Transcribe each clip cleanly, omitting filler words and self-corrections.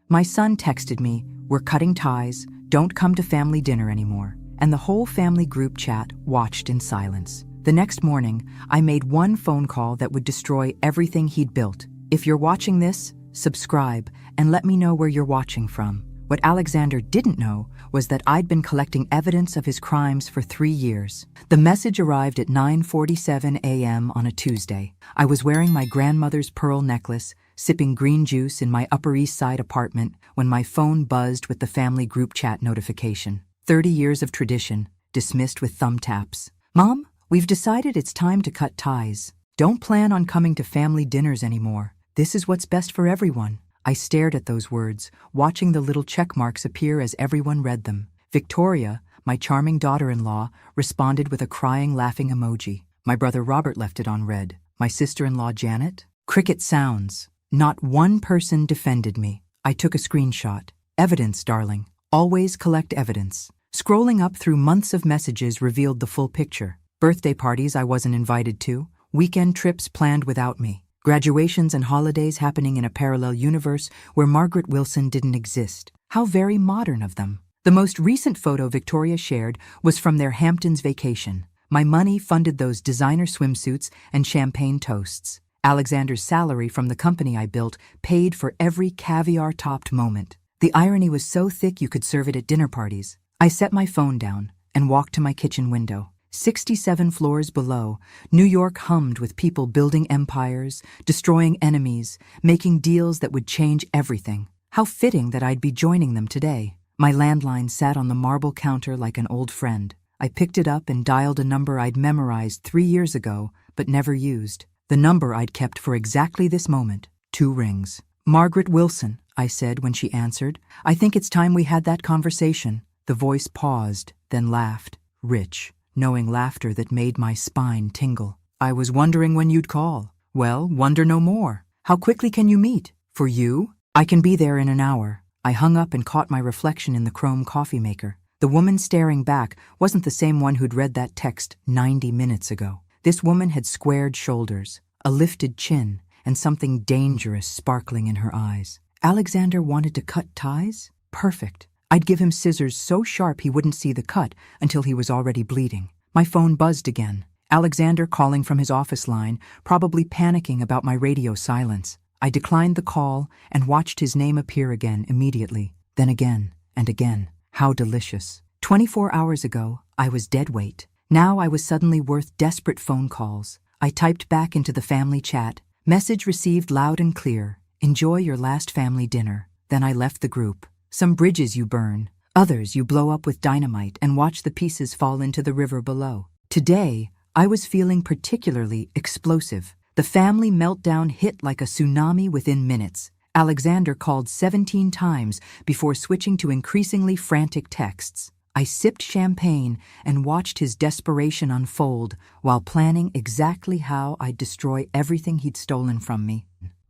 My son texted me, "We're cutting ties, don't come to family dinner anymore." And the whole family group chat watched in silence. The next morning, I made one phone call that would destroy everything he'd built. If you're watching this, subscribe and let me know where you're watching from. What Alexander didn't know was that I'd been collecting evidence of his crimes for 3 years. The message arrived at 9:47 a.m. on a Tuesday. I was wearing my grandmother's pearl necklace, sipping green juice in my Upper East Side apartment when my phone buzzed with the family group chat notification. 30 years of tradition, dismissed with thumb taps. "Mom, we've decided it's time to cut ties. Don't plan on coming to family dinners anymore. This is what's best for everyone." I stared at those words, watching the little check marks appear as everyone read them. Victoria, my charming daughter-in-law, responded with a crying, laughing emoji. My brother Robert left it on red. My sister-in-law Janet? Cricket sounds. Not one person defended me. I took a screenshot. Evidence, darling. Always collect evidence. Scrolling up through months of messages revealed the full picture. Birthday parties I wasn't invited to. Weekend trips planned without me. Graduations and holidays happening in a parallel universe where Margaret Wilson didn't exist. How very modern of them. The most recent photo Victoria shared was from their Hamptons vacation. My money funded those designer swimsuits and champagne toasts. Alexander's salary from the company I built paid for every caviar-topped moment. The irony was so thick you could serve it at dinner parties. I set my phone down and walked to my kitchen window. 67 floors below, New York hummed with people building empires, destroying enemies, making deals that would change everything. How fitting that I'd be joining them today. My landline sat on the marble counter like an old friend. I picked it up and dialed a number I'd memorized 3 years ago, but never used. The number I'd kept for exactly this moment. 2 rings. "Margaret Wilson," I said when she answered. "I think it's time we had that conversation." The voice paused, then laughed. Rich, knowing laughter that made my spine tingle. "I was wondering when you'd call." "Well, wonder no more. How quickly can you meet?" "For you? I can be there in an hour." I hung up and caught my reflection in the chrome coffee maker. The woman staring back wasn't the same one who'd read that text 90 minutes ago. This woman had squared shoulders, a lifted chin, and something dangerous sparkling in her eyes. Alexander wanted to cut ties? Perfect. I'd give him scissors so sharp he wouldn't see the cut until he was already bleeding. My phone buzzed again. Alexander calling from his office line, probably panicking about my radio silence. I declined the call and watched his name appear again immediately, then again and again. How delicious. 24 hours ago, I was dead weight. Now I was suddenly worth desperate phone calls. I typed back into the family chat. Message received loud and clear. "Enjoy your last family dinner." Then I left the group. Some bridges you burn, others you blow up with dynamite and watch the pieces fall into the river below. Today, I was feeling particularly explosive. The family meltdown hit like a tsunami within minutes. Alexander called 17 times before switching to increasingly frantic texts. I sipped champagne and watched his desperation unfold while planning exactly how I'd destroy everything he'd stolen from me.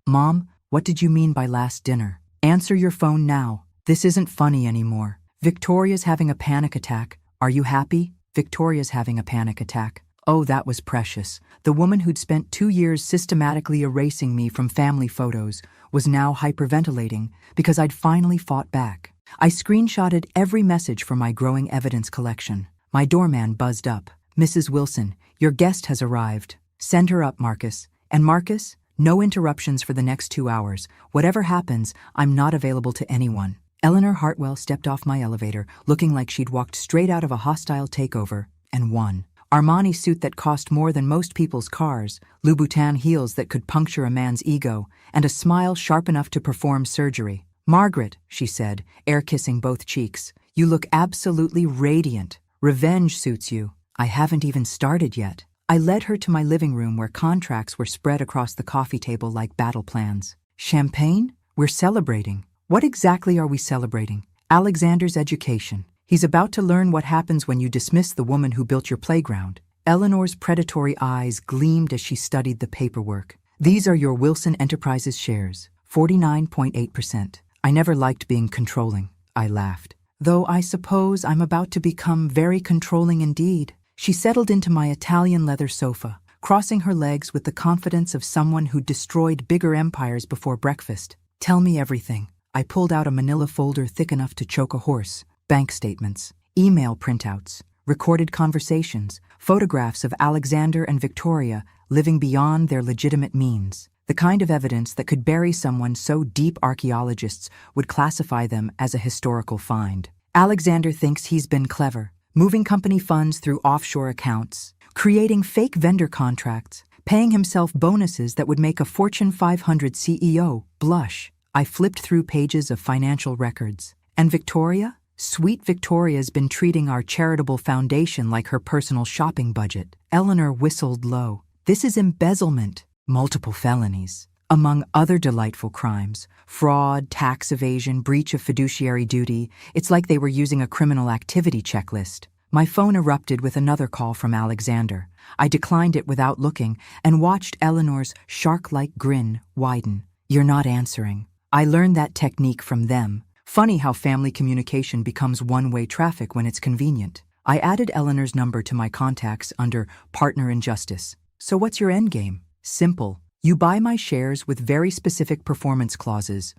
"Mom, what did you mean by last dinner? Answer your phone now. This isn't funny anymore. Victoria's having a panic attack. Are you happy?" Victoria's having a panic attack. Oh, that was precious. The woman who'd spent 2 years systematically erasing me from family photos was now hyperventilating because I'd finally fought back. I screenshotted every message from my growing evidence collection. My doorman buzzed up. "Mrs. Wilson, your guest has arrived. Send her up, Marcus. And Marcus, no interruptions for the next 2 hours. Whatever happens, I'm not available to anyone." Eleanor Hartwell stepped off my elevator, looking like she'd walked straight out of a hostile takeover, and won. Armani suit that cost more than most people's cars, Louboutin heels that could puncture a man's ego, and a smile sharp enough to perform surgery. "Margaret," she said, air-kissing both cheeks, "you look absolutely radiant. Revenge suits you." I haven't even started yet. I led her to my living room where contracts were spread across the coffee table like battle plans. "Champagne? We're celebrating." "What exactly are we celebrating?" "Alexander's education. He's about to learn what happens when you dismiss the woman who built your playground." Eleanor's predatory eyes gleamed as she studied the paperwork. "These are your Wilson Enterprises shares, 49.8%. I never liked being controlling." I laughed. "Though I suppose I'm about to become very controlling indeed." She settled into my Italian leather sofa, crossing her legs with the confidence of someone who destroyed bigger empires before breakfast. "Tell me everything." I pulled out a manila folder thick enough to choke a horse. Bank statements, email printouts, recorded conversations, photographs of Alexander and Victoria living beyond their legitimate means. The kind of evidence that could bury someone so deep archaeologists would classify them as a historical find. Alexander thinks he's been clever, moving company funds through offshore accounts, creating fake vendor contracts, paying himself bonuses that would make a Fortune 500 CEO blush. I flipped through pages of financial records. And Victoria? Sweet Victoria's been treating our charitable foundation like her personal shopping budget. Eleanor whistled low. This is embezzlement. Multiple felonies. Among other delightful crimes, fraud, tax evasion, breach of fiduciary duty. It's like they were using a criminal activity checklist. My phone erupted with another call from Alexander. I declined it without looking and watched Eleanor's shark-like grin widen. You're not answering. I learned that technique from them. Funny how family communication becomes one-way traffic when it's convenient. I added Eleanor's number to my contacts under Partner in Justice. So what's your endgame? Simple. You buy my shares with very specific performance clauses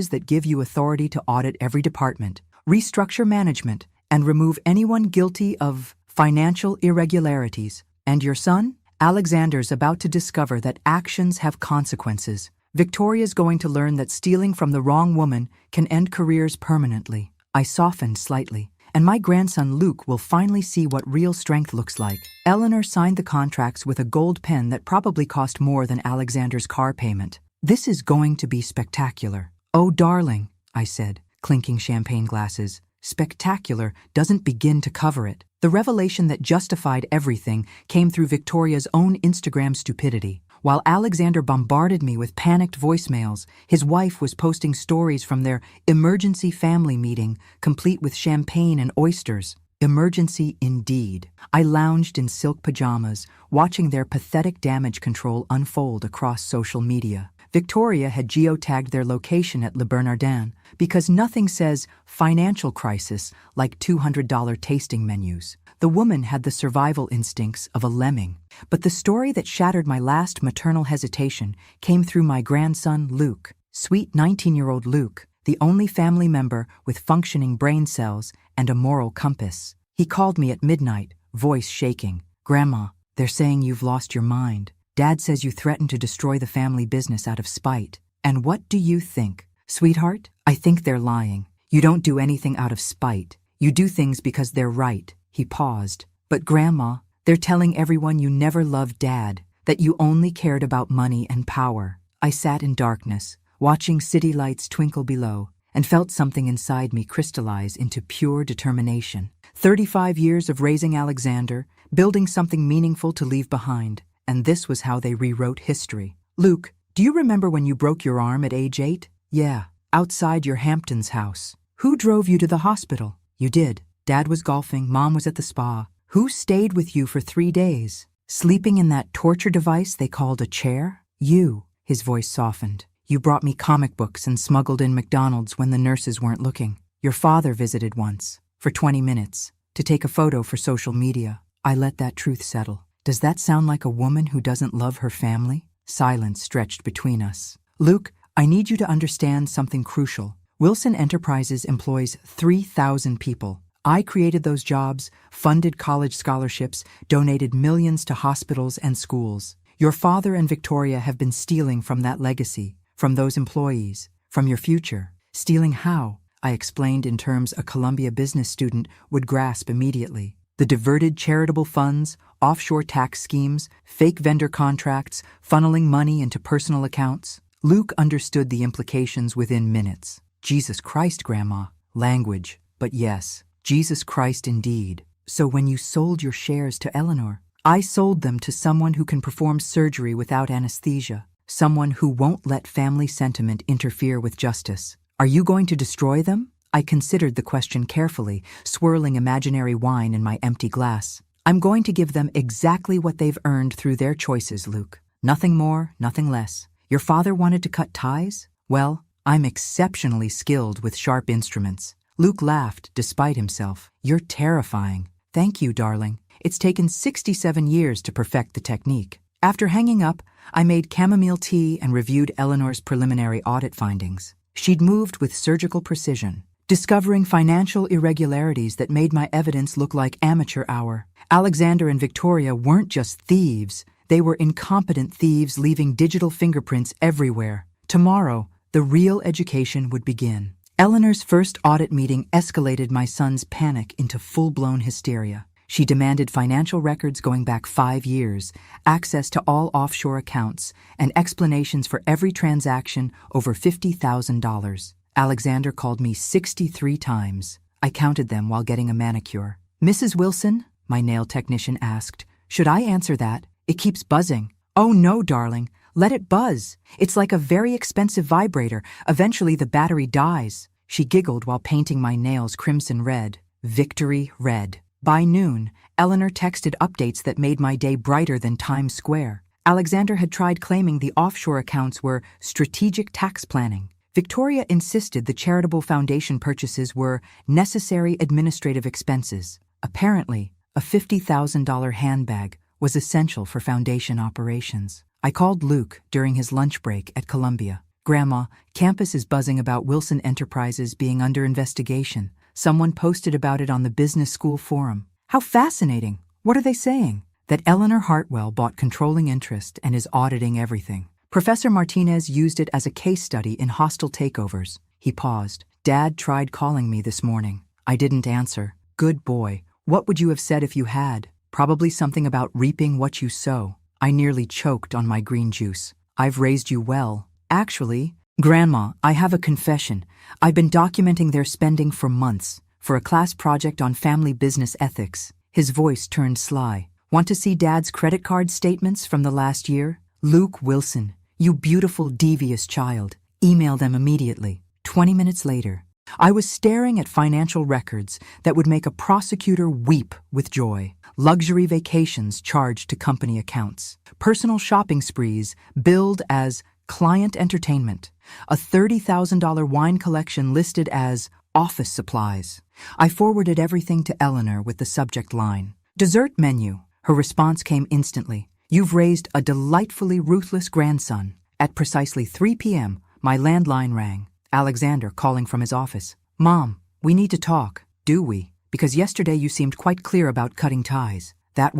that give you authority to audit every department, restructure management, and remove anyone guilty of financial irregularities. And your son? Alexander's about to discover that actions have consequences. Victoria's going to learn that stealing from the wrong woman can end careers permanently. I softened slightly. And my grandson Luke will finally see what real strength looks like. Eleanor signed the contracts with a gold pen that probably cost more than Alexander's car payment. This is going to be spectacular. Oh, darling, I said, clinking champagne glasses. Spectacular doesn't begin to cover it. The revelation that justified everything came through Victoria's own Instagram stupidity. While Alexander bombarded me with panicked voicemails, his wife was posting stories from their emergency family meeting, complete with champagne and oysters. Emergency indeed. I lounged in silk pajamas, watching their pathetic damage control unfold across social media. Victoria had geotagged their location at Le Bernardin because nothing says financial crisis like $200 tasting menus. The woman had the survival instincts of a lemming. But the story that shattered my last maternal hesitation came through my grandson, Luke. Sweet 19-year-old Luke, the only family member with functioning brain cells and a moral compass. He called me at midnight, voice shaking. Grandma, they're saying you've lost your mind. Dad says you threatened to destroy the family business out of spite. And what do you think? Sweetheart, I think they're lying. You don't do anything out of spite. You do things because they're right. He paused. But Grandma, they're telling everyone you never loved Dad, that you only cared about money and power. I sat in darkness, watching city lights twinkle below, and felt something inside me crystallize into pure determination. 35 years of raising Alexander, building something meaningful to leave behind, and this was how they rewrote history. Luke, do you remember when you broke your arm at age 8? Yeah, outside your Hamptons house. Who drove you to the hospital? You did. Dad was golfing, Mom was at the spa. Who stayed with you for 3 days? Sleeping in that torture device they called a chair? You. His voice softened. You brought me comic books and smuggled in McDonald's when the nurses weren't looking. Your father visited once, for 20 minutes, to take a photo for social media. I let that truth settle. Does that sound like a woman who doesn't love her family? Silence stretched between us. Luke, I need you to understand something crucial. Wilson Enterprises employs 3,000 people. I created those jobs, funded college scholarships, donated millions to hospitals and schools. Your father and Victoria have been stealing from that legacy, from those employees, from your future. Stealing how? I explained in terms a Columbia business student would grasp immediately. The diverted charitable funds, offshore tax schemes, fake vendor contracts, funneling money into personal accounts. Luke understood the implications within minutes. Jesus Christ, Grandma. Language, but yes. Jesus Christ indeed. So when you sold your shares to Eleanor, I sold them to someone who can perform surgery without anesthesia, someone who won't let family sentiment interfere with justice. Are you going to destroy them? I considered the question carefully, swirling imaginary wine in my empty glass. I'm going to give them exactly what they've earned through their choices, Luke. Nothing more, nothing less. Your father wanted to cut ties? Well, I'm exceptionally skilled with sharp instruments. Luke laughed, despite himself. You're terrifying. Thank you, darling. It's taken 67 years to perfect the technique. After hanging up, I made chamomile tea and reviewed Eleanor's preliminary audit findings. She'd moved with surgical precision, discovering financial irregularities that made my evidence look like amateur hour. Alexander and Victoria weren't just thieves, they were incompetent thieves leaving digital fingerprints everywhere. Tomorrow, the real education would begin. Eleanor's first audit meeting escalated my son's panic into full-blown hysteria. She demanded financial records going back 5 years, access to all offshore accounts, and explanations for every transaction over $50,000. Alexander called me 63 times. I counted them while getting a manicure. "Mrs. Wilson?" my nail technician asked. "Should I answer that? It keeps buzzing." "Oh no, darling. Let it buzz. It's like a very expensive vibrator. Eventually the battery dies." She giggled while painting my nails crimson red. Victory red. By noon, Eleanor texted updates that made my day brighter than Times Square. Alexander had tried claiming the offshore accounts were strategic tax planning. Victoria insisted the charitable foundation purchases were necessary administrative expenses. Apparently, a $50,000 handbag was essential for foundation operations. I called Luke during his lunch break at Columbia. "Grandma, campus is buzzing about Wilson Enterprises being under investigation. Someone posted about it on the business school forum." "How fascinating. What are they saying?" "That Eleanor Hartwell bought controlling interest and is auditing everything. Professor Martinez used it as a case study in hostile takeovers." He paused. "Dad tried calling me this morning. I didn't answer." "Good boy. What would you have said if you had?" "Probably something about reaping what you sow." I nearly choked on my green juice. "I've raised you well." "Actually, Grandma, I have a confession. I've been documenting their spending for months, for a class project on family business ethics." His voice turned sly. "Want to see Dad's credit card statements from the last year?" "Luke Wilson, you beautiful, devious child. Email them immediately." 20 minutes later, I was staring at financial records that would make a prosecutor weep with joy. Luxury vacations charged to company accounts. Personal shopping sprees billed as client entertainment. A $30,000 wine collection listed as office supplies. I forwarded everything to Eleanor with the subject line, "Dessert menu." Her response came instantly. "You've raised a delightfully ruthless grandson." At precisely 3 p.m., my landline rang. Alexander calling from his office. "Mom, we need to talk." "Do we? Because yesterday you seemed quite clear about cutting ties." I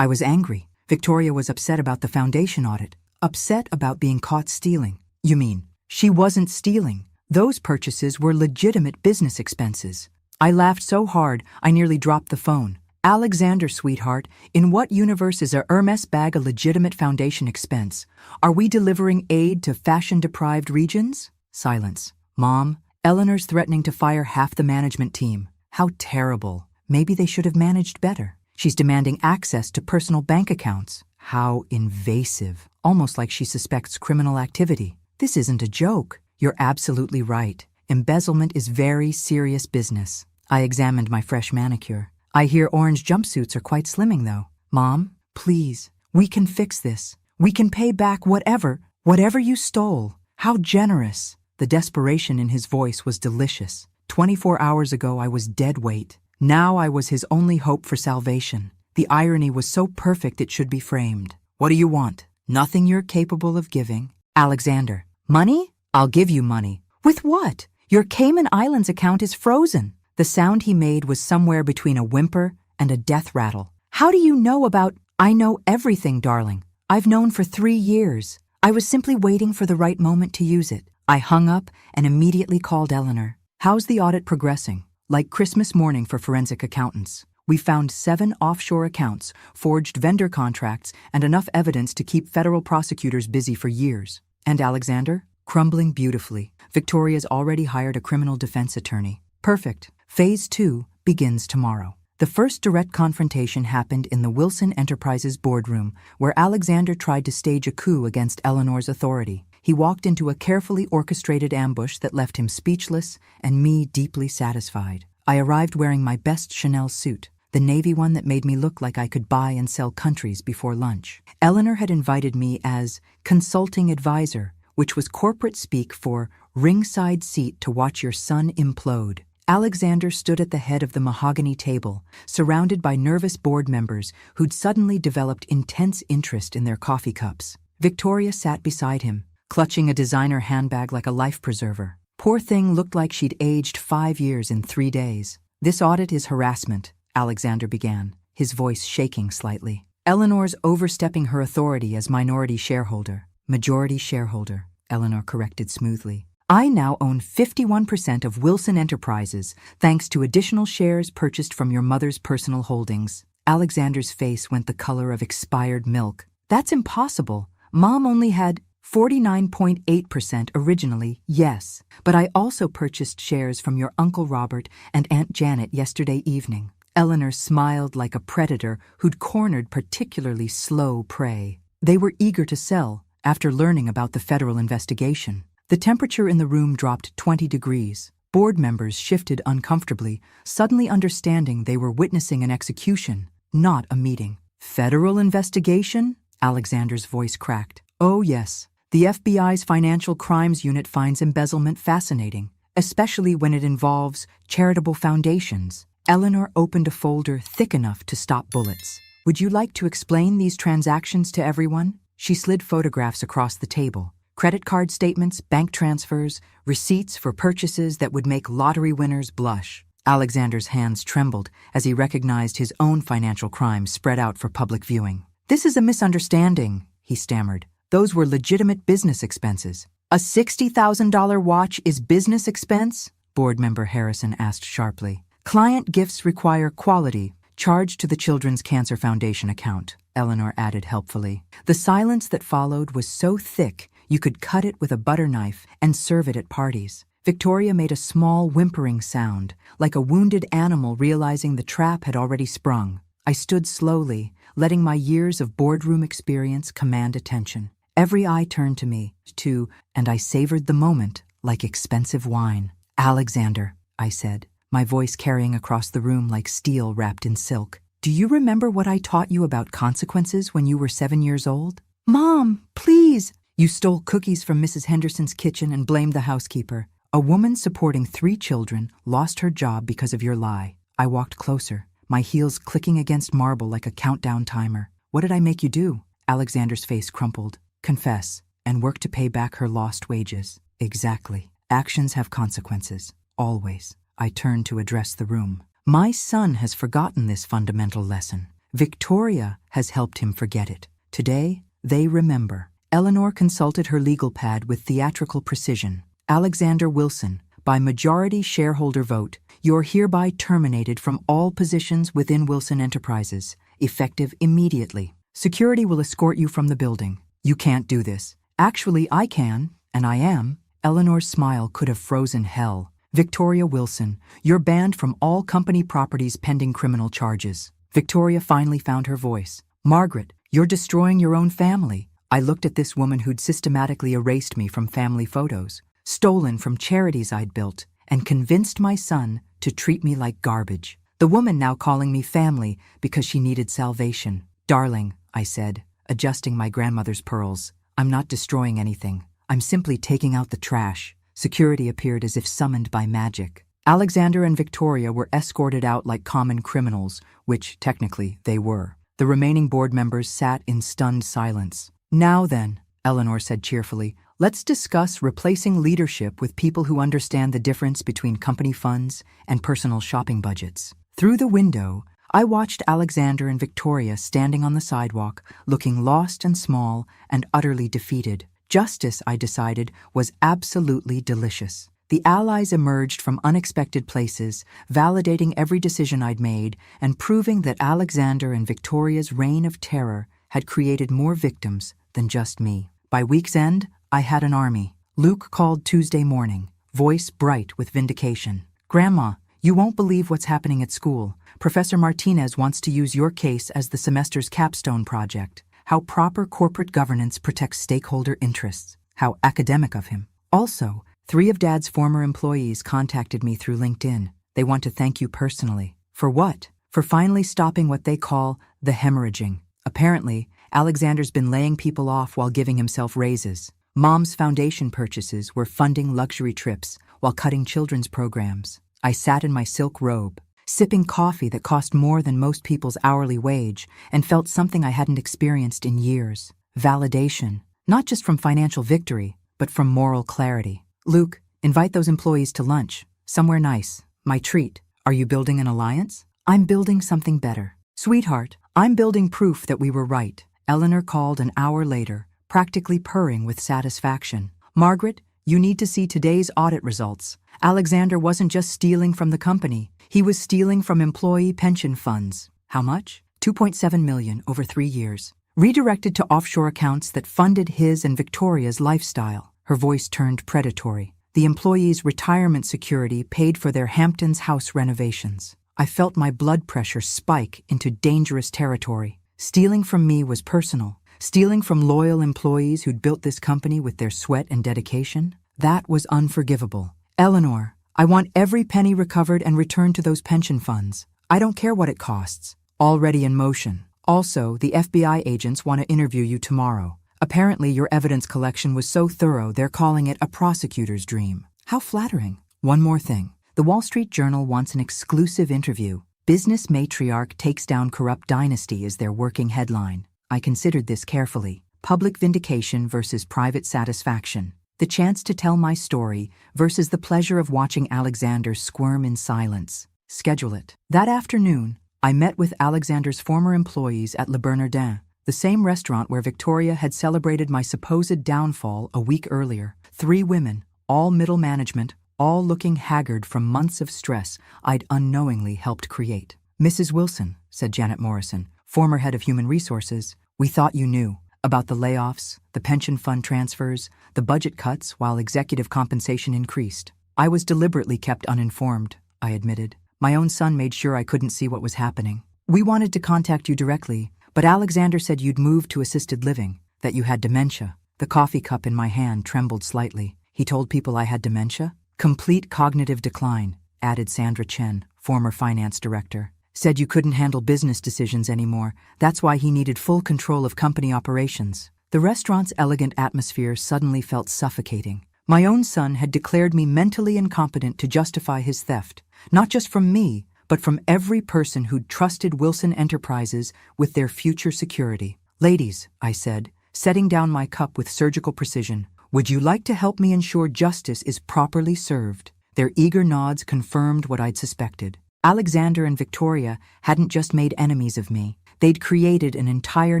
was angry. Victoria was upset about the foundation audit. Upset about being caught stealing. "You mean, she wasn't stealing. Those purchases were legitimate business expenses." I laughed so hard, I nearly dropped the phone. "Alexander, sweetheart, in what universe is a Hermes bag a legitimate foundation expense? Are we delivering aid to fashion-deprived regions?" Silence. "Mom, Eleanor's threatening to fire half the management team." "How terrible. Maybe they should have managed better." "She's demanding access to personal bank accounts." "How invasive. Almost like she suspects criminal activity." "This isn't a joke." "You're absolutely right. Embezzlement is very serious business." I examined my fresh manicure. "I hear orange jumpsuits are quite slimming, though." "Mom, please. We can fix this. We can pay back whatever you stole." "How generous." The desperation in his voice was delicious. 24 hours ago, I was dead weight. Now I was his only hope for salvation. The irony was so perfect it should be framed. "What do you want?" "Nothing you're capable of giving." "Alexander." "Money? I'll give you money." "With what? Your Cayman Islands account is frozen." The sound he made was somewhere between a whimper and a death rattle. "How do you know about—" "I know everything, darling. I've known for 3 years. I was simply waiting for the right moment to use it." I hung up and immediately called Eleanor. "How's the audit progressing?" "Like Christmas morning for forensic accountants. We found 7 offshore accounts, forged vendor contracts, and enough evidence to keep federal prosecutors busy for years." "And Alexander?" "Crumbling beautifully. Victoria's already hired a criminal defense attorney." "Perfect. Phase 2 begins tomorrow." The first direct confrontation happened in the Wilson Enterprises boardroom, where Alexander tried to stage a coup against Eleanor's authority. He walked into a carefully orchestrated ambush that left him speechless and me deeply satisfied. I arrived wearing my best Chanel suit, the navy one that made me look like I could buy and sell countries before lunch. Eleanor had invited me as consulting advisor, which was corporate speak for ringside seat to watch your son implode. Alexander stood at the head of the mahogany table, surrounded by nervous board members who'd suddenly developed intense interest in their coffee cups. Victoria sat beside him, clutching a designer handbag like a life preserver. Poor thing looked like she'd aged 5 years in 3 days. "This audit is harassment," Alexander began, his voice shaking slightly. "Eleanor's overstepping her authority as minority shareholder." "Majority shareholder," Eleanor corrected smoothly. "I now own 51% of Wilson Enterprises, thanks to additional shares purchased from your mother's personal holdings." Alexander's face went the color of expired milk. "That's impossible. Mom only had 49.8% originally, yes, but I also purchased shares from your Uncle Robert and Aunt Janet yesterday evening." Eleanor smiled like a predator who'd cornered particularly slow prey. They were eager to sell after learning about the federal investigation. The temperature in the room dropped 20 degrees. Board members shifted uncomfortably, suddenly understanding they were witnessing an execution, not a meeting. "Federal investigation?" Alexander's voice cracked. "Oh yes. The FBI's Financial Crimes Unit finds embezzlement fascinating, especially when it involves charitable foundations." Eleanor opened a folder thick enough to stop bullets. "Would you like to explain these transactions to everyone?" She slid photographs across the table. Credit card statements, bank transfers, receipts for purchases that would make lottery winners blush. Alexander's hands trembled as he recognized his own financial crimes spread out for public viewing. "This is a misunderstanding," he stammered. "Those were legitimate business expenses." "A $60,000 watch is business expense?" Board member Harrison asked sharply. "Client gifts require quality, charged to the Children's Cancer Foundation account," Eleanor added helpfully. The silence that followed was so thick you could cut it with a butter knife and serve it at parties. Victoria made a small whimpering sound, like a wounded animal realizing the trap had already sprung. I stood slowly, letting my years of boardroom experience command attention. Every eye turned to me, too, and I savored the moment like expensive wine. "Alexander," I said, my voice carrying across the room like steel wrapped in silk. "Do you remember what I taught you about consequences when you were 7 years old?" "Mom, please!" "You stole cookies from Mrs. Henderson's kitchen and blamed the housekeeper. A woman supporting 3 children lost her job because of your lie." I walked closer, my heels clicking against marble like a countdown timer. "What did I make you do?" Alexander's face crumpled. "Confess, and work to pay back her lost wages." "Exactly. Actions have consequences. Always." I turned to address the room. "My son has forgotten this fundamental lesson. Victoria has helped him forget it. Today, they remember." Eleanor consulted her legal pad with theatrical precision. "Alexander Wilson, by majority shareholder vote, you're hereby terminated from all positions within Wilson Enterprises, effective immediately. Security will escort you from the building." "You can't do this." "Actually, I can, and I am." Eleanor's smile could have frozen hell. "Victoria Wilson, you're banned from all company properties pending criminal charges." Victoria finally found her voice. "Margaret, you're destroying your own family." I looked at this woman who'd systematically erased me from family photos, stolen from charities I'd built, and convinced my son to treat me like garbage. The woman now calling me family because she needed salvation. "Darling," I said, adjusting my grandmother's pearls, "I'm not destroying anything. I'm simply taking out the trash." Security appeared as if summoned by magic. Alexander and Victoria were escorted out like common criminals, which, technically, they were. The remaining board members sat in stunned silence. "Now then," Eleanor said cheerfully, "let's discuss replacing leadership with people who understand the difference between company funds and personal shopping budgets." Through the window, I watched Alexander and Victoria standing on the sidewalk, looking lost and small and utterly defeated. Justice, I decided, was absolutely delicious. The allies emerged from unexpected places, validating every decision I'd made and proving that Alexander and Victoria's reign of terror had created more victims than just me. By week's end, I had an army. Luke called Tuesday morning, voice bright with vindication. "Grandma, you won't believe what's happening at school. Professor Martinez wants to use your case as the semester's capstone project. How proper corporate governance protects stakeholder interests. How academic of him. Also, 3 of Dad's former employees contacted me through LinkedIn. They want to thank you personally." "For what?" "For finally stopping what they call the hemorrhaging. Apparently, Alexander's been laying people off while giving himself raises. Mom's foundation purchases were funding luxury trips while cutting children's programs." I sat in my silk robe, sipping coffee that cost more than most people's hourly wage, and felt something I hadn't experienced in years. Validation, not just from financial victory, but from moral clarity. Luke, invite those employees to lunch. Somewhere nice. My treat. Are you building an alliance? I'm building something better. Sweetheart, I'm building proof that we were right. Eleanor called an hour later, practically purring with satisfaction. Margaret, you need to see today's audit results. Alexander wasn't just stealing from the company. He was stealing from employee pension funds. How much? $2.7 million over 3 years. Redirected to offshore accounts that funded his and Victoria's lifestyle. Her voice turned predatory. The employees' retirement security paid for their Hamptons house renovations. I felt my blood pressure spike into dangerous territory. Stealing from me was personal. Stealing from loyal employees who'd built this company with their sweat and dedication? That was unforgivable. Eleanor, I want every penny recovered and returned to those pension funds. I don't care what it costs. Already in motion. Also, the FBI agents want to interview you tomorrow. Apparently, your evidence collection was so thorough they're calling it a prosecutor's dream. How flattering. One more thing. The Wall Street Journal wants an exclusive interview. Business matriarch takes down corrupt dynasty is their working headline. I considered this carefully. Public vindication versus private satisfaction. The chance to tell my story versus the pleasure of watching Alexander squirm in silence. Schedule it. That afternoon, I met with Alexander's former employees at Le Bernardin, the same restaurant where Victoria had celebrated my supposed downfall a week earlier. 3 women, all middle management, all looking haggard from months of stress I'd unknowingly helped create. Mrs. Wilson, said Janet Morrison, former head of human resources, we thought you knew about the layoffs, the pension fund transfers, the budget cuts while executive compensation increased. I was deliberately kept uninformed, I admitted. My own son made sure I couldn't see what was happening. We wanted to contact you directly, but Alexander said you'd moved to assisted living, that you had dementia. The coffee cup in my hand trembled slightly. He told people I had dementia? Complete cognitive decline, added Sandra Chen, former finance director. Said you couldn't handle business decisions anymore. That's why he needed full control of company operations. The restaurant's elegant atmosphere suddenly felt suffocating. My own son had declared me mentally incompetent to justify his theft, not just from me, but from every person who'd trusted Wilson Enterprises with their future security. Ladies, I said, setting down my cup with surgical precision, would you like to help me ensure justice is properly served? Their eager nods confirmed what I'd suspected. Alexander and Victoria hadn't just made enemies of me. They'd created an entire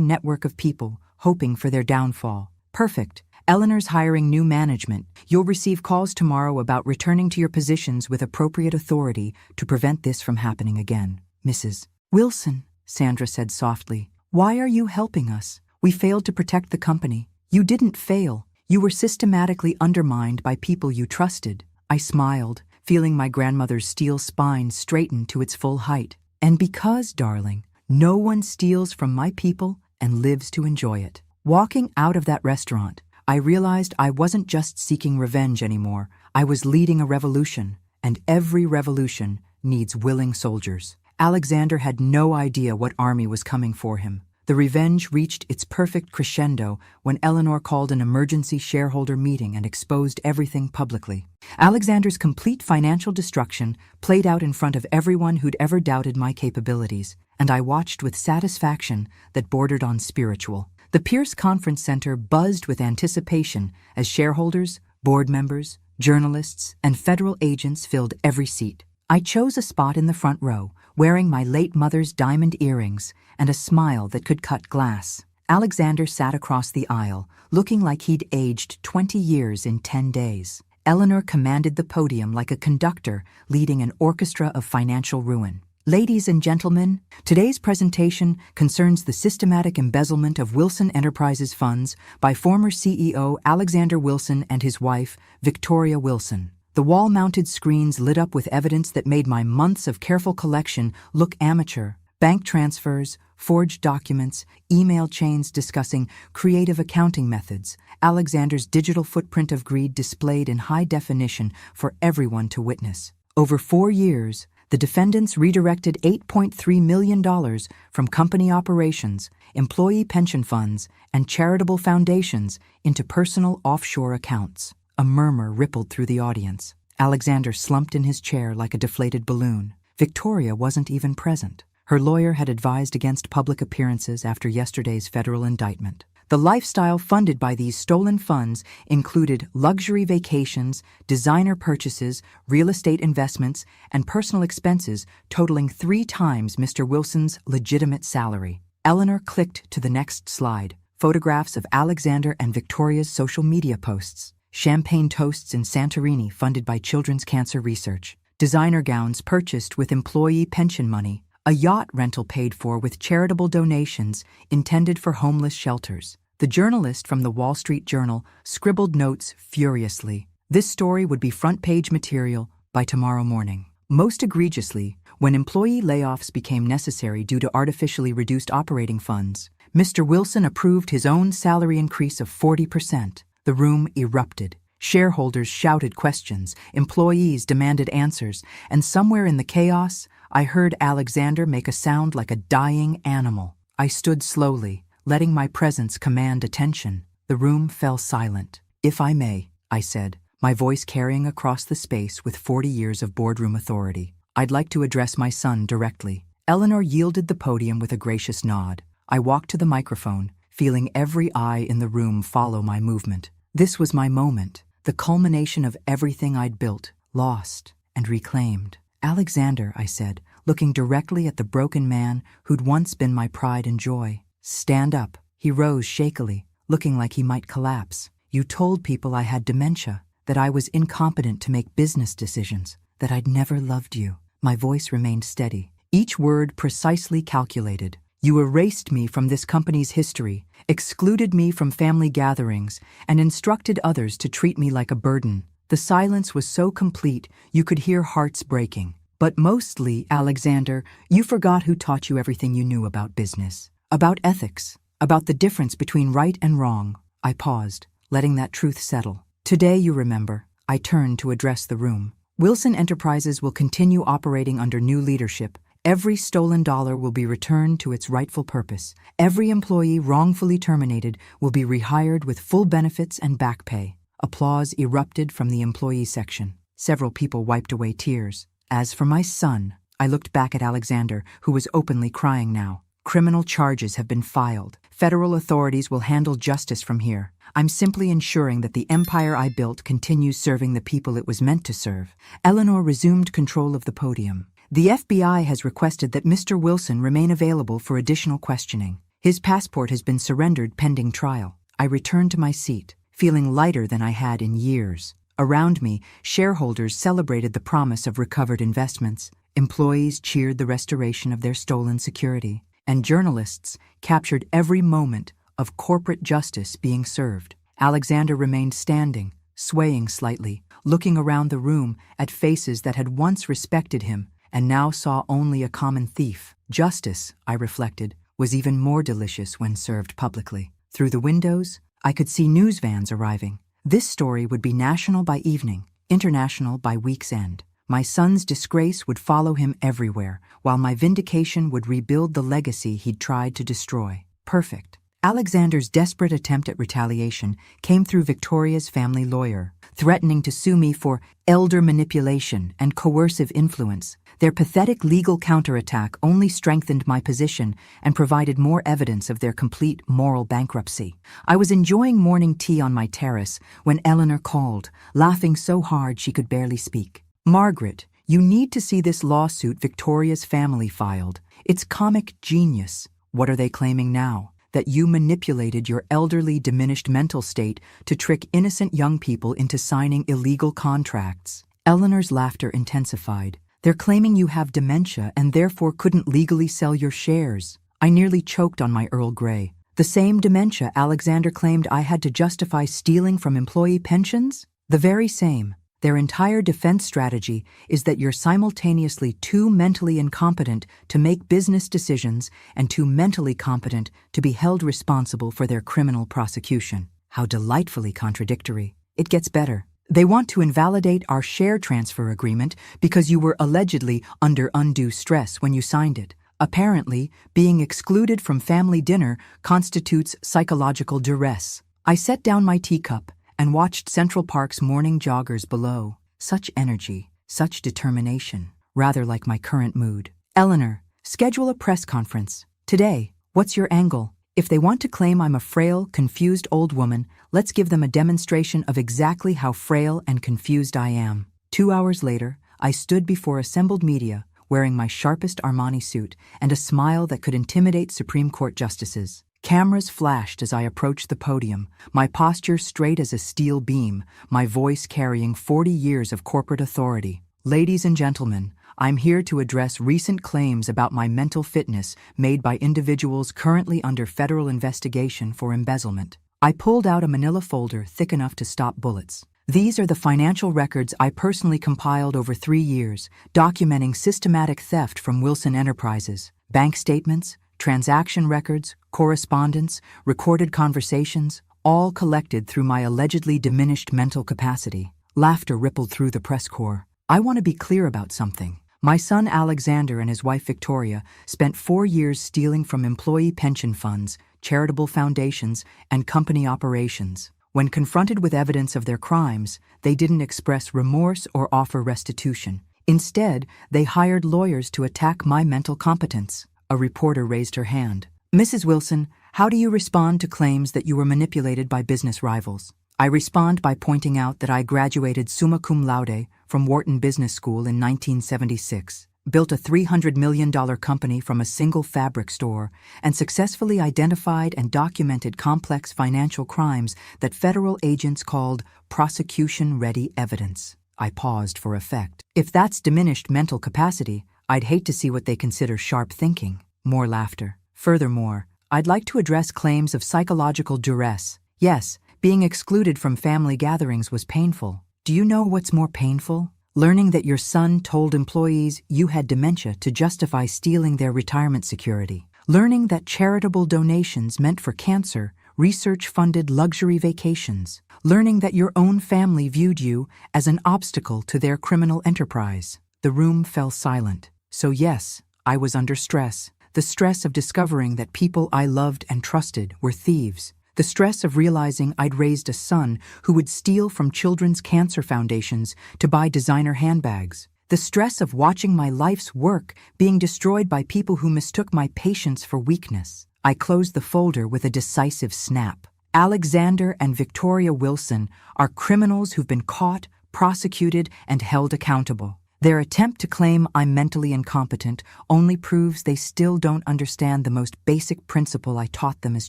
network of people, hoping for their downfall. Perfect. Eleanor's hiring new management. You'll receive calls tomorrow about returning to your positions with appropriate authority to prevent this from happening again. Mrs. Wilson, Sandra said softly, why are you helping us? We failed to protect the company. You didn't fail. You were systematically undermined by people you trusted. I smiled, feeling my grandmother's steel spine straighten to its full height. And because, darling, no one steals from my people and lives to enjoy it. Walking out of that restaurant, I realized I wasn't just seeking revenge anymore. I was leading a revolution, and every revolution needs willing soldiers. Alexander had no idea what army was coming for him. The revenge reached its perfect crescendo when Eleanor called an emergency shareholder meeting and exposed everything publicly. Alexander's complete financial destruction played out in front of everyone who'd ever doubted my capabilities, and I watched with satisfaction that bordered on spiritual. The Pierce Conference Center buzzed with anticipation as shareholders, board members, journalists, and federal agents filled every seat. I chose a spot in the front row, wearing my late mother's diamond earrings and a smile that could cut glass. Alexander sat across the aisle, looking like he'd aged 20 years in 10 days. Eleanor commanded the podium like a conductor leading an orchestra of financial ruin. Ladies and gentlemen, today's presentation concerns the systematic embezzlement of Wilson Enterprises funds by former CEO Alexander Wilson and his wife, Victoria Wilson. The wall-mounted screens lit up with evidence that made my months of careful collection look amateur. Bank transfers, forged documents, email chains discussing creative accounting methods, Alexander's digital footprint of greed displayed in high definition for everyone to witness. Over 4 years, the defendants redirected $8.3 million from company operations, employee pension funds, and charitable foundations into personal offshore accounts. A murmur rippled through the audience. Alexander slumped in his chair like a deflated balloon. Victoria wasn't even present. Her lawyer had advised against public appearances after yesterday's federal indictment. The lifestyle funded by these stolen funds included luxury vacations, designer purchases, real estate investments, and personal expenses totaling 3 times Mr. Wilson's legitimate salary. Eleanor clicked to the next slide. Photographs of Alexander and Victoria's social media posts. Champagne toasts in Santorini funded by Children's Cancer Research. Designer gowns purchased with employee pension money. A yacht rental paid for with charitable donations intended for homeless shelters. The journalist from the Wall Street Journal scribbled notes furiously. This story would be front-page material by tomorrow morning. Most egregiously, when employee layoffs became necessary due to artificially reduced operating funds, Mr. Wilson approved his own salary increase of 40%. The room erupted. Shareholders shouted questions, employees demanded answers, and somewhere in the chaos, I heard Alexander make a sound like a dying animal. I stood slowly, letting my presence command attention. The room fell silent. "If I may," I said, my voice carrying across the space with 40 years of boardroom authority. "I'd like to address my son directly." Eleanor yielded the podium with a gracious nod. I walked to the microphone, feeling every eye in the room follow my movement. This was my moment, the culmination of everything I'd built, lost, and reclaimed. "Alexander," I said, looking directly at the broken man who'd once been my pride and joy. "Stand up." He rose shakily, looking like he might collapse. "You told people I had dementia, that I was incompetent to make business decisions, that I'd never loved you." My voice remained steady, each word precisely calculated. "You erased me from this company's history, excluded me from family gatherings, and instructed others to treat me like a burden." The silence was so complete you could hear hearts breaking. "But mostly, Alexander, you forgot who taught you everything you knew about business, about ethics, about the difference between right and wrong." I paused, letting that truth settle. "Today, you remember," I turned to address the room. "Wilson Enterprises will continue operating under new leadership. Every stolen dollar will be returned to its rightful purpose. Every employee wrongfully terminated will be rehired with full benefits and back pay." Applause erupted from the employee section. Several people wiped away tears. As for my son, I looked back at Alexander, who was openly crying now. "Criminal charges have been filed. Federal authorities will handle justice from here. I'm simply ensuring that the empire I built continues serving the people it was meant to serve." Eleanor resumed control of the podium. "The FBI has requested that Mr. Wilson remain available for additional questioning. His passport has been surrendered pending trial." I returned to my seat, feeling lighter than I had in years. Around me, shareholders celebrated the promise of recovered investments, employees cheered the restoration of their stolen security, and journalists captured every moment of corporate justice being served. Alexander remained standing, swaying slightly, looking around the room at faces that had once respected him and now saw only a common thief. Justice, I reflected, was even more delicious when served publicly. Through the windows, I could see news vans arriving. This story would be national by evening, international by week's end. My son's disgrace would follow him everywhere, while my vindication would rebuild the legacy he'd tried to destroy. Perfect. Alexander's desperate attempt at retaliation came through Victoria's family lawyer, threatening to sue me for elder manipulation and coercive influence. Their pathetic legal counterattack only strengthened my position and provided more evidence of their complete moral bankruptcy. I was enjoying morning tea on my terrace when Eleanor called, laughing so hard she could barely speak. "Margaret, you need to see this lawsuit Victoria's family filed. It's comic genius." "What are they claiming now?" "That you manipulated your elderly, diminished mental state to trick innocent young people into signing illegal contracts." Eleanor's laughter intensified. "They're claiming you have dementia and therefore couldn't legally sell your shares." I nearly choked on my Earl Grey. The same dementia Alexander claimed I had to justify stealing from employee pensions? The very same. Their entire defense strategy is that you're simultaneously too mentally incompetent to make business decisions and too mentally competent to be held responsible for their criminal prosecution. How delightfully contradictory. It gets better. They want to invalidate our share transfer agreement because you were allegedly under undue stress when you signed it. Apparently, being excluded from family dinner constitutes psychological duress. I set down my teacup and watched Central Park's morning joggers below. Such energy, such determination, rather like my current mood. "Eleanor, schedule a press conference. Today, what's your angle?" If they want to claim I'm a frail, confused old woman, let's give them a demonstration of exactly how frail and confused I am. 2 hours later, I stood before assembled media, wearing my sharpest Armani suit and a smile that could intimidate Supreme Court justices. Cameras flashed as I approached the podium, my posture straight as a steel beam, my voice carrying 40 years of corporate authority. Ladies and gentlemen, I'm here to address recent claims about my mental fitness made by individuals currently under federal investigation for embezzlement. I pulled out a manila folder thick enough to stop bullets. These are the financial records I personally compiled over 3 years, documenting systematic theft from Wilson Enterprises. Bank statements, transaction records, correspondence, recorded conversations, all collected through my allegedly diminished mental capacity. Laughter rippled through the press corps. I want to be clear about something. My son Alexander and his wife Victoria spent 4 years stealing from employee pension funds, charitable foundations, and company operations. When confronted with evidence of their crimes, they didn't express remorse or offer restitution. Instead, they hired lawyers to attack my mental competence. A reporter raised her hand. Mrs. Wilson, how do you respond to claims that you were manipulated by business rivals? I respond by pointing out that I graduated summa cum laude from Wharton Business School in 1976, built a $300 million company from a single fabric store, and successfully identified and documented complex financial crimes that federal agents called prosecution-ready evidence. I paused for effect. If that's diminished mental capacity, I'd hate to see what they consider sharp thinking. More laughter. Furthermore, I'd like to address claims of psychological duress. Yes, being excluded from family gatherings was painful. Do you know what's more painful? Learning that your son told employees you had dementia to justify stealing their retirement security. Learning that charitable donations meant for cancer, research-funded luxury vacations. Learning that your own family viewed you as an obstacle to their criminal enterprise. The room fell silent. So yes, I was under stress. The stress of discovering that people I loved and trusted were thieves. The stress of realizing I'd raised a son who would steal from children's cancer foundations to buy designer handbags. The stress of watching my life's work being destroyed by people who mistook my patience for weakness. I closed the folder with a decisive snap. Alexander and Victoria Wilson are criminals who've been caught, prosecuted, and held accountable. Their attempt to claim I'm mentally incompetent only proves they still don't understand the most basic principle I taught them as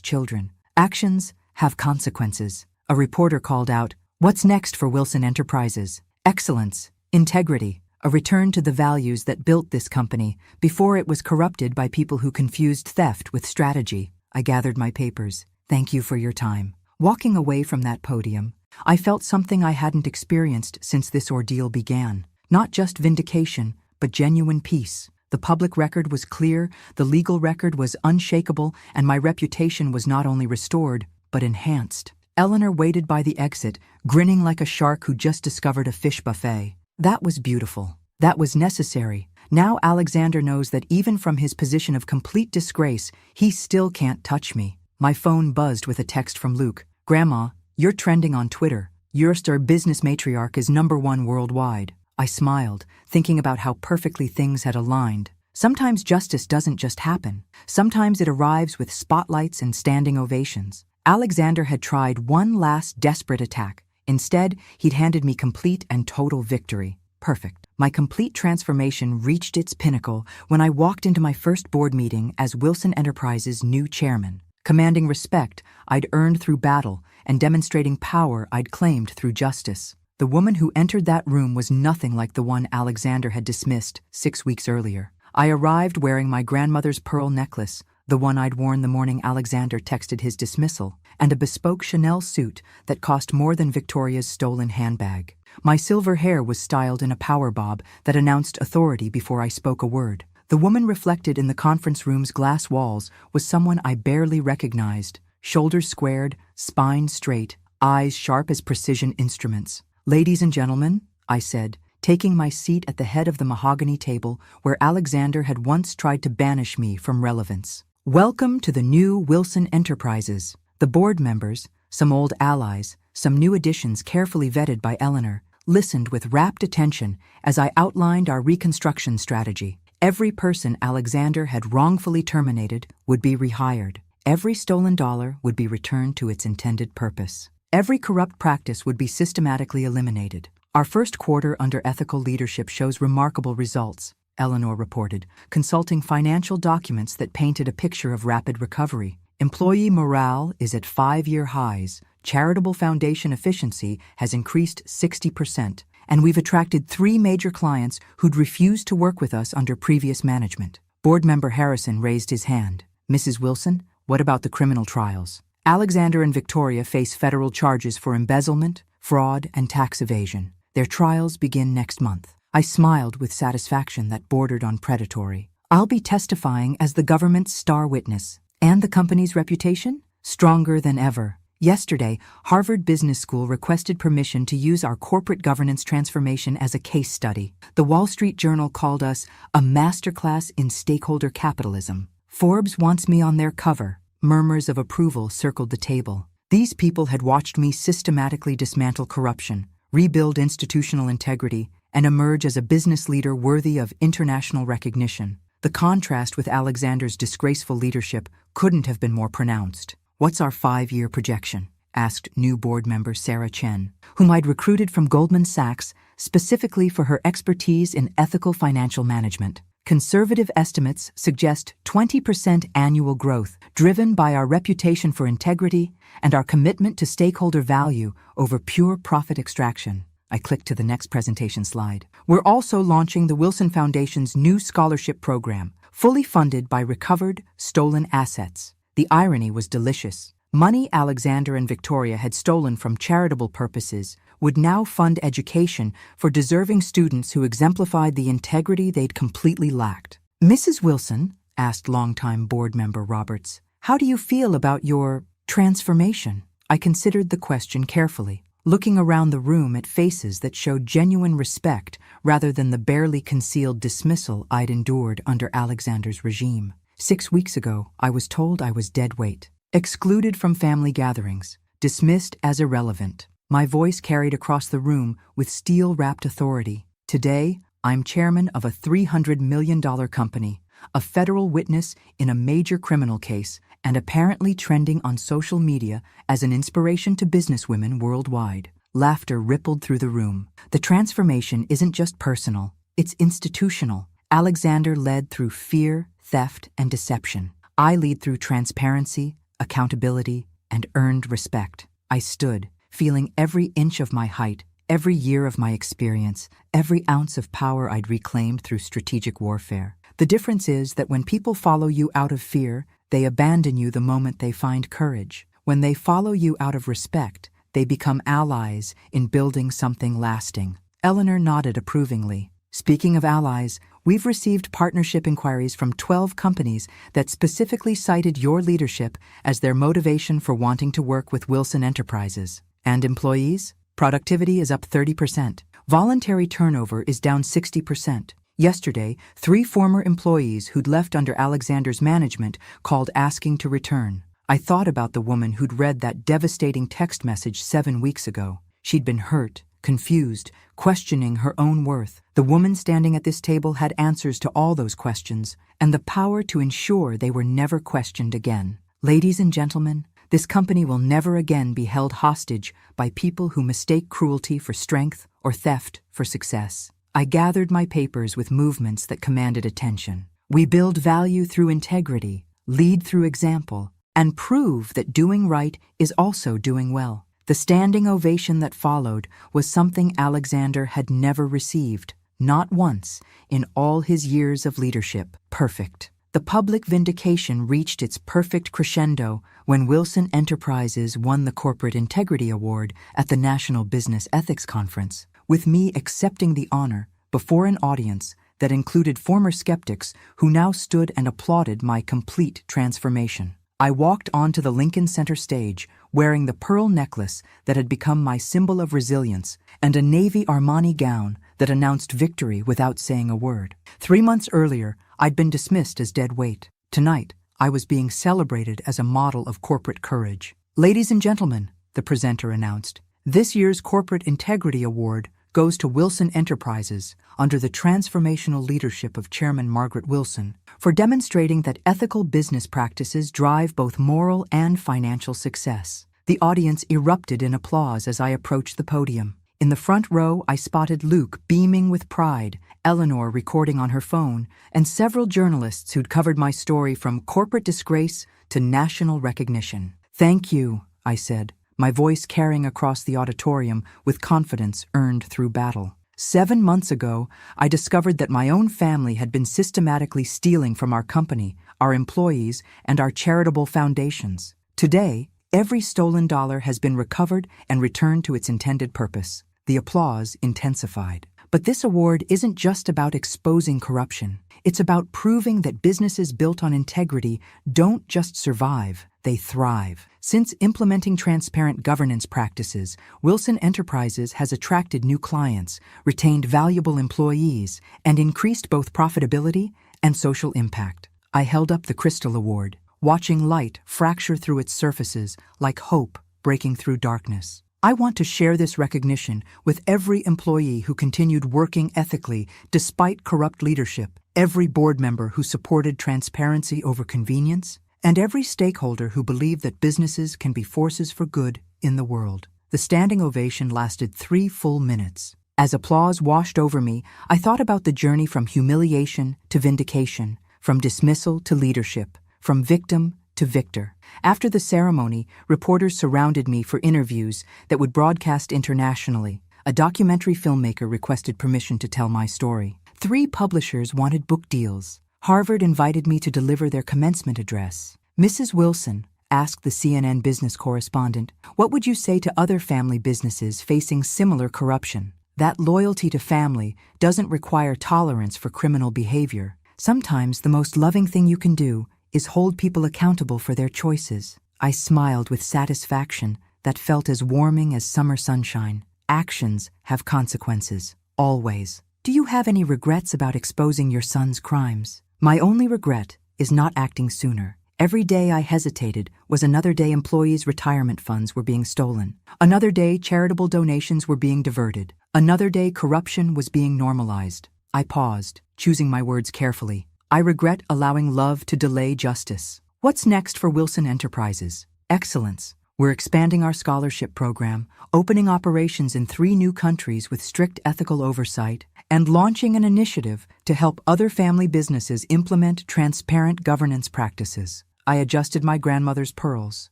children. Actions have consequences. A reporter called out, "What's next for Wilson Enterprises?" Excellence, integrity, a return to the values that built this company before it was corrupted by people who confused theft with strategy. I gathered my papers. Thank you for your time. Walking away from that podium, I felt something I hadn't experienced since this ordeal began. Not just vindication, but genuine peace. The public record was clear, the legal record was unshakable, and my reputation was not only restored, but enhanced. Eleanor waited by the exit, grinning like a shark who just discovered a fish buffet. That was beautiful. That was necessary. Now Alexander knows that even from his position of complete disgrace, he still can't touch me. My phone buzzed with a text from Luke. "Grandma, you're trending on Twitter. Your business matriarch is #1 worldwide." I smiled, thinking about how perfectly things had aligned. Sometimes justice doesn't just happen. Sometimes it arrives with spotlights and standing ovations. Alexander had tried one last desperate attack. Instead, he'd handed me complete and total victory. Perfect. My complete transformation reached its pinnacle when I walked into my first board meeting as Wilson Enterprises' new chairman. Commanding respect I'd earned through battle and demonstrating power I'd claimed through justice. The woman who entered that room was nothing like the one Alexander had dismissed 6 weeks earlier. I arrived wearing my grandmother's pearl necklace, the one I'd worn the morning Alexander texted his dismissal, and a bespoke Chanel suit that cost more than Victoria's stolen handbag. My silver hair was styled in a power bob that announced authority before I spoke a word. The woman reflected in the conference room's glass walls was someone I barely recognized. Shoulders squared, spine straight, eyes sharp as precision instruments. "Ladies and gentlemen," I said, taking my seat at the head of the mahogany table where Alexander had once tried to banish me from relevance. "Welcome to the new Wilson Enterprises." The board members, some old allies, some new additions carefully vetted by Eleanor, listened with rapt attention as I outlined our reconstruction strategy. Every person Alexander had wrongfully terminated would be rehired. Every stolen dollar would be returned to its intended purpose. Every corrupt practice would be systematically eliminated. Our first quarter under ethical leadership shows remarkable results, Eleanor reported, consulting financial documents that painted a picture of rapid recovery. Employee morale is at 5-year highs, charitable foundation efficiency has increased 60%, and we've attracted 3 major clients who'd refused to work with us under previous management. Board member Harrison raised his hand. Mrs. Wilson, what about the criminal trials? Alexander and Victoria face federal charges for embezzlement, fraud, and tax evasion. Their trials begin next month. I smiled with satisfaction that bordered on predatory. I'll be testifying as the government's star witness. And the company's reputation? Stronger than ever. Yesterday, Harvard Business School requested permission to use our corporate governance transformation as a case study. The Wall Street Journal called us a masterclass in stakeholder capitalism. Forbes wants me on their cover. Murmurs of approval circled the table. These people had watched me systematically dismantle corruption, rebuild institutional integrity, and emerge as a business leader worthy of international recognition. The contrast with Alexander's disgraceful leadership couldn't have been more pronounced. What's our 5-year projection? Asked new board member Sarah Chen, whom I'd recruited from Goldman Sachs specifically for her expertise in ethical financial management. Conservative estimates suggest 20% annual growth, driven by our reputation for integrity and our commitment to stakeholder value over pure profit extraction. I clicked to the next presentation slide. We're also launching the Wilson Foundation's new scholarship program, fully funded by recovered, stolen assets. The irony was delicious. Money Alexander and Victoria had stolen from charitable purposes would now fund education for deserving students who exemplified the integrity they'd completely lacked. Mrs. Wilson, asked longtime board member Roberts, how do you feel about your transformation? I considered the question carefully, looking around the room at faces that showed genuine respect rather than the barely concealed dismissal I'd endured under Alexander's regime. 6 weeks ago, I was told I was dead weight, excluded from family gatherings, dismissed as irrelevant. My voice carried across the room with steel-wrapped authority. Today, I'm chairman of a $300 million company, a federal witness in a major criminal case, and apparently trending on social media as an inspiration to businesswomen worldwide. Laughter rippled through the room. The transformation isn't just personal, it's institutional. Alexander led through fear, theft, and deception. I lead through transparency, accountability, and earned respect. I stood, feeling every inch of my height, every year of my experience, every ounce of power I'd reclaimed through strategic warfare. The difference is that when people follow you out of fear, they abandon you the moment they find courage. When they follow you out of respect, they become allies in building something lasting. Eleanor nodded approvingly. Speaking of allies, we've received partnership inquiries from 12 companies that specifically cited your leadership as their motivation for wanting to work with Wilson Enterprises. And employees? Productivity is up 30%. Voluntary turnover is down 60%. Yesterday, 3 former employees who'd left under Alexander's management called asking to return. I thought about the woman who'd read that devastating text message 7 weeks ago. She'd been hurt, confused, questioning her own worth. The woman standing at this table had answers to all those questions and the power to ensure they were never questioned again. Ladies and gentlemen, this company will never again be held hostage by people who mistake cruelty for strength or theft for success. I gathered my papers with movements that commanded attention. We build value through integrity, lead through example, and prove that doing right is also doing well. The standing ovation that followed was something Alexander had never received, not once, in all his years of leadership. Perfect. The public vindication reached its perfect crescendo when Wilson Enterprises won the Corporate Integrity Award at the National Business Ethics Conference, with me accepting the honor before an audience that included former skeptics who now stood and applauded my complete transformation. I walked onto the Lincoln Center stage wearing the pearl necklace that had become my symbol of resilience and a navy Armani gown that announced victory without saying a word. 3 months earlier, I'd been dismissed as dead weight. Tonight, I was being celebrated as a model of corporate courage. Ladies and gentlemen, the presenter announced, this year's Corporate Integrity Award goes to Wilson Enterprises under the transformational leadership of Chairman Margaret Wilson for demonstrating that ethical business practices drive both moral and financial success. The audience erupted in applause as I approached the podium. In the front row, I spotted Luke beaming with pride, Eleanor recording on her phone, and several journalists who'd covered my story from corporate disgrace to national recognition. "Thank you," I said, my voice carrying across the auditorium with confidence earned through battle. 7 months ago, I discovered that my own family had been systematically stealing from our company, our employees, and our charitable foundations. Today, every stolen dollar has been recovered and returned to its intended purpose. The applause intensified. But this award isn't just about exposing corruption. It's about proving that businesses built on integrity don't just survive, they thrive. Since implementing transparent governance practices, Wilson Enterprises has attracted new clients, retained valuable employees, and increased both profitability and social impact. I held up the Crystal Award, watching light fracture through its surfaces like hope breaking through darkness. I want to share this recognition with every employee who continued working ethically despite corrupt leadership, every board member who supported transparency over convenience, and every stakeholder who believed that businesses can be forces for good in the world. The standing ovation lasted 3 full minutes. As applause washed over me, I thought about the journey from humiliation to vindication, from dismissal to leadership, from victim to victor. After the ceremony, reporters surrounded me for interviews that would broadcast internationally. A documentary filmmaker requested permission to tell my story. 3 publishers wanted book deals. Harvard invited me to deliver their commencement address. "Mrs. Wilson," asked the CNN business correspondent, "what would you say to other family businesses facing similar corruption? That loyalty to family doesn't require tolerance for criminal behavior. Sometimes the most loving thing you can do is hold people accountable for their choices." I smiled with satisfaction that felt as warming as summer sunshine. Actions have consequences, always. Do you have any regrets about exposing your son's crimes? My only regret is not acting sooner. Every day I hesitated was another day employees' retirement funds were being stolen. Another day charitable donations were being diverted. Another day corruption was being normalized. I paused, choosing my words carefully. I regret allowing love to delay justice. What's next for Wilson Enterprises? Excellence. We're expanding our scholarship program, opening operations in 3 new countries with strict ethical oversight, and launching an initiative to help other family businesses implement transparent governance practices. I adjusted my grandmother's pearls.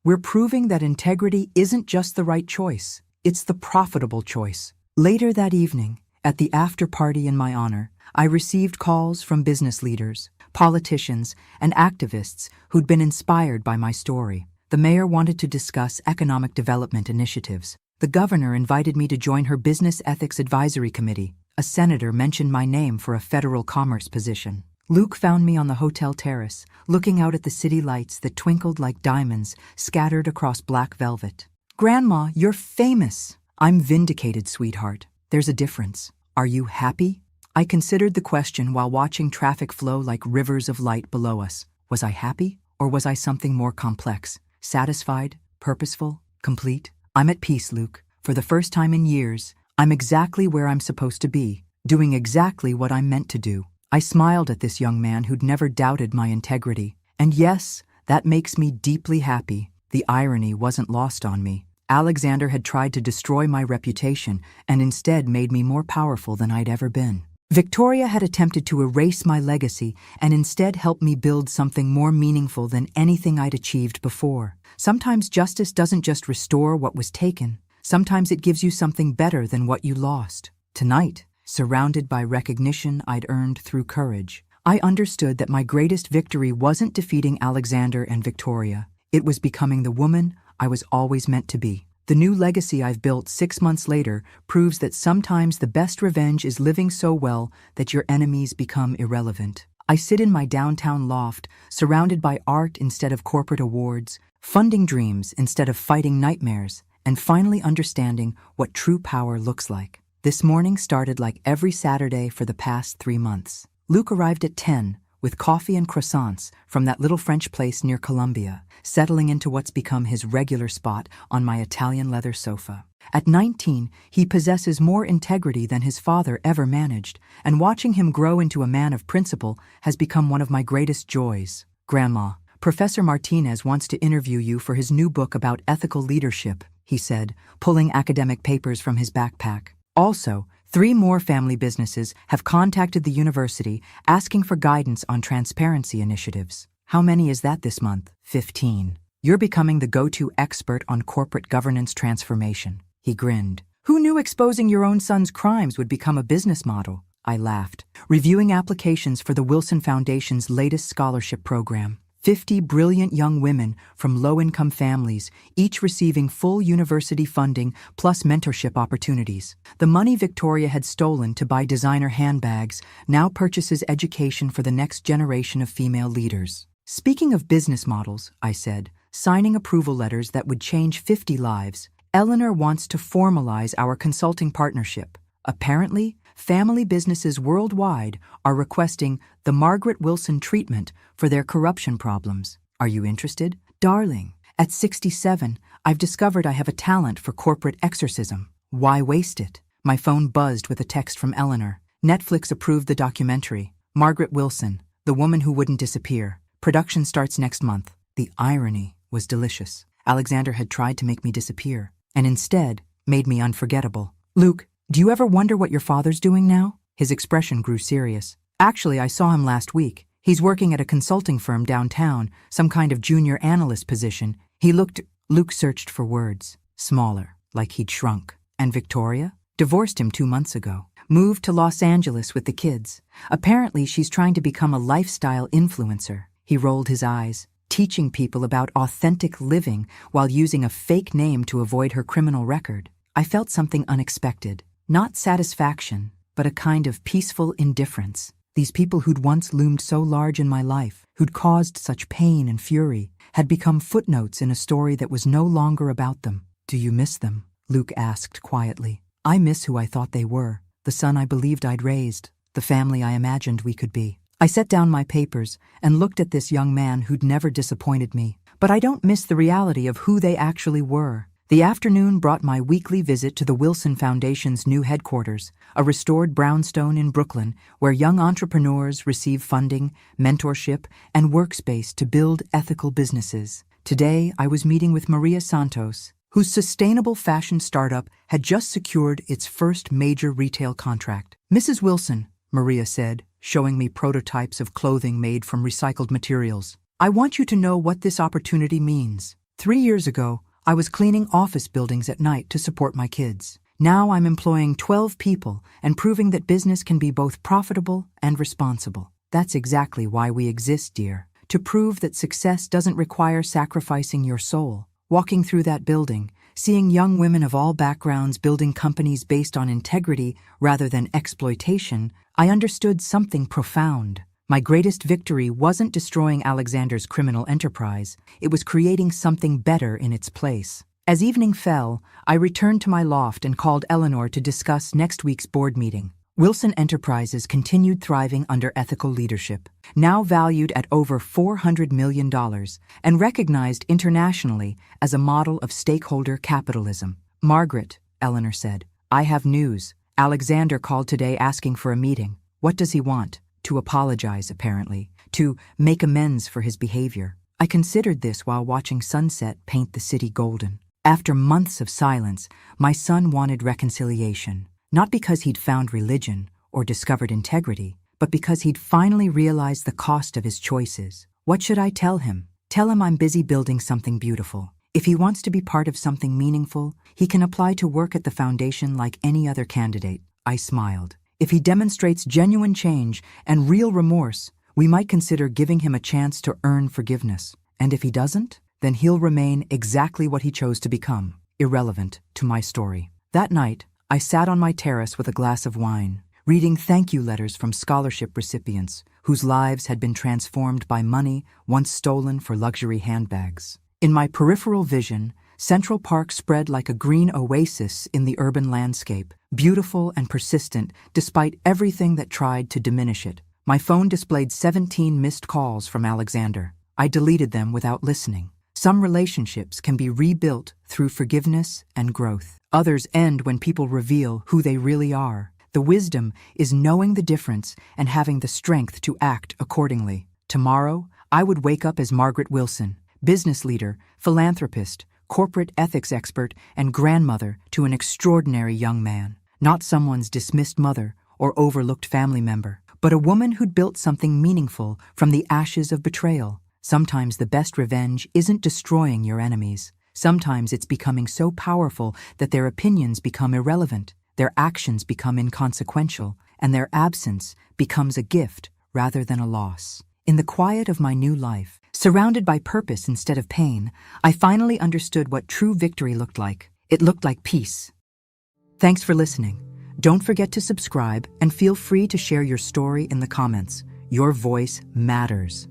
We're proving that integrity isn't just the right choice, it's the profitable choice. Later that evening, at the after party in my honor, I received calls from business leaders, politicians, and activists who'd been inspired by my story. The mayor wanted to discuss economic development initiatives. The governor invited me to join her Business Ethics Advisory Committee. A senator mentioned my name for a federal commerce position. Luke found me on the hotel terrace, looking out at the city lights that twinkled like diamonds scattered across black velvet. "Grandma, you're famous." "I'm vindicated, sweetheart. There's a difference. Are you happy?" I considered the question while watching traffic flow like rivers of light below us. Was I happy, or was I something more complex? Satisfied, purposeful, complete? I'm at peace, Luke. For the first time in years, I'm exactly where I'm supposed to be, doing exactly what I'm meant to do. I smiled at this young man who'd never doubted my integrity. And yes, that makes me deeply happy. The irony wasn't lost on me. Alexander had tried to destroy my reputation and instead made me more powerful than I'd ever been. Victoria had attempted to erase my legacy and instead helped me build something more meaningful than anything I'd achieved before. Sometimes justice doesn't just restore what was taken. Sometimes it gives you something better than what you lost. Tonight, surrounded by recognition I'd earned through courage, I understood that my greatest victory wasn't defeating Alexander and Victoria. It was becoming the woman I was always meant to be. The new legacy I've built 6 months later proves that sometimes the best revenge is living so well that your enemies become irrelevant. I sit in my downtown loft, surrounded by art instead of corporate awards, funding dreams instead of fighting nightmares, and finally understanding what true power looks like. This morning started like every Saturday for the past 3 months. Luke arrived at 10, with coffee and croissants from that little French place near Columbia, settling into what's become his regular spot on my Italian leather sofa. At 19, he possesses more integrity than his father ever managed, and watching him grow into a man of principle has become one of my greatest joys. Grandma, Professor Martinez wants to interview you for his new book about ethical leadership, he said, pulling academic papers from his backpack. Also, 3 more family businesses have contacted the university asking for guidance on transparency initiatives. How many is that this month? 15. You're becoming the go-to expert on corporate governance transformation. He grinned. Who knew exposing your own son's crimes would become a business model? I laughed. Reviewing applications for the Wilson Foundation's latest scholarship program. 50 brilliant young women from low-income families, each receiving full university funding plus mentorship opportunities. The money Victoria had stolen to buy designer handbags now purchases education for the next generation of female leaders. Speaking of business models, I said, signing approval letters that would change 50 lives, Eleanor wants to formalize our consulting partnership. Apparently, family businesses worldwide are requesting the Margaret Wilson treatment for their corruption problems. Are you interested? Darling, at 67, I've discovered I have a talent for corporate exorcism. Why waste it? My phone buzzed with a text from Eleanor. Netflix approved the documentary, Margaret Wilson, The Woman Who Wouldn't Disappear. Production starts next month. The irony was delicious. Alexander had tried to make me disappear, and instead made me unforgettable. Luke, do you ever wonder what your father's doing now? His expression grew serious. Actually, I saw him last week. He's working at a consulting firm downtown, some kind of junior analyst position. Luke searched for words. Smaller, like he'd shrunk. And Victoria? Divorced him 2 months ago. Moved to Los Angeles with the kids. Apparently, she's trying to become a lifestyle influencer. He rolled his eyes, teaching people about authentic living while using a fake name to avoid her criminal record. I felt something unexpected. Not satisfaction, but a kind of peaceful indifference. These people who'd once loomed so large in my life, who'd caused such pain and fury, had become footnotes in a story that was no longer about them. Do you miss them? Luke asked quietly. I miss who I thought they were, the son I believed I'd raised, the family I imagined we could be. I set down my papers and looked at this young man who'd never disappointed me. But I don't miss the reality of who they actually were. The afternoon brought my weekly visit to the Wilson Foundation's new headquarters, a restored brownstone in Brooklyn where young entrepreneurs receive funding, mentorship, and workspace to build ethical businesses. Today, I was meeting with Maria Santos, whose sustainable fashion startup had just secured its first major retail contract. Mrs. Wilson, Maria said, showing me prototypes of clothing made from recycled materials. I want you to know what this opportunity means. 3 years ago, I was cleaning office buildings at night to support my kids. Now I'm employing 12 people and proving that business can be both profitable and responsible. That's exactly why we exist, dear. To prove that success doesn't require sacrificing your soul. Walking through that building, seeing young women of all backgrounds building companies based on integrity rather than exploitation, I understood something profound. My greatest victory wasn't destroying Alexander's criminal enterprise, it was creating something better in its place. As evening fell, I returned to my loft and called Eleanor to discuss next week's board meeting. Wilson Enterprises continued thriving under ethical leadership, now valued at over $400 million and recognized internationally as a model of stakeholder capitalism. Margaret, Eleanor said, I have news. Alexander called today asking for a meeting. What does he want? To apologize, apparently. To make amends for his behavior. I considered this while watching sunset paint the city golden. After months of silence, my son wanted reconciliation. Not because he'd found religion or discovered integrity, but because he'd finally realized the cost of his choices. What should I tell him? Tell him I'm busy building something beautiful. If he wants to be part of something meaningful, he can apply to work at the foundation like any other candidate. I smiled. If he demonstrates genuine change and real remorse, we might consider giving him a chance to earn forgiveness. And if he doesn't, then he'll remain exactly what he chose to become, irrelevant to my story. That night, I sat on my terrace with a glass of wine, reading thank you letters from scholarship recipients whose lives had been transformed by money once stolen for luxury handbags. In my peripheral vision, Central Park spread like a green oasis in the urban landscape, beautiful and persistent despite everything that tried to diminish it. My phone displayed 17 missed calls from Alexander. I deleted them without listening. Some relationships can be rebuilt through forgiveness and growth. Others end when people reveal who they really are. The wisdom is knowing the difference and having the strength to act accordingly. Tomorrow, I would wake up as Margaret Wilson, business leader, philanthropist, corporate ethics expert, and grandmother to an extraordinary young man. Not someone's dismissed mother or overlooked family member, but a woman who'd built something meaningful from the ashes of betrayal. Sometimes the best revenge isn't destroying your enemies. Sometimes it's becoming so powerful that their opinions become irrelevant, their actions become inconsequential, and their absence becomes a gift rather than a loss. In the quiet of my new life, surrounded by purpose instead of pain, I finally understood what true victory looked like. It looked like peace. Thanks for listening. Don't forget to subscribe and feel free to share your story in the comments. Your voice matters.